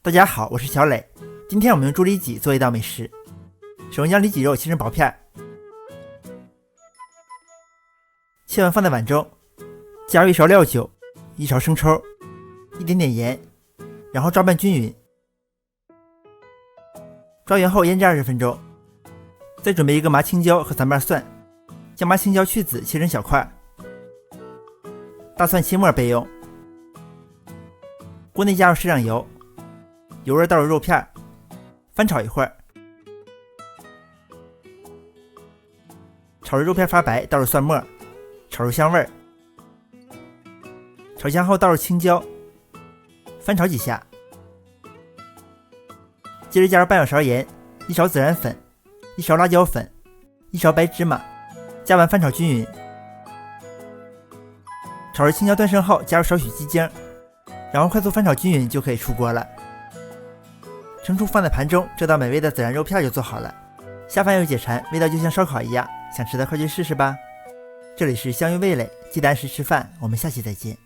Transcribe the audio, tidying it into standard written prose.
大家好，我是小磊。今天我们用猪里脊做一道美食。首先将里脊肉切成薄片，切完放在碗中，加入1勺料酒、1勺生抽、一点点盐，然后抓拌均匀。抓匀后腌制20分钟。再准备一个麻青椒和3瓣蒜，将麻青椒去籽切成小块，大蒜切末备用。锅内加入适量油，油热倒入肉片，翻炒一会儿，炒至肉片发白，倒入蒜末，炒入香味儿。炒香后倒入青椒，翻炒几下，接着加入半小勺盐、1勺孜然粉、1勺辣椒粉、1勺白芝麻，加完翻炒均匀。炒至青椒断生后，加入少许鸡精，然后快速翻炒均匀就可以出锅了。盛出放在盘中，这道美味的孜然肉片就做好了，下饭又解馋，味道就像烧烤一样，想吃的快去试试吧。这里是香芋味蕾，记得按时吃饭，我们下期再见。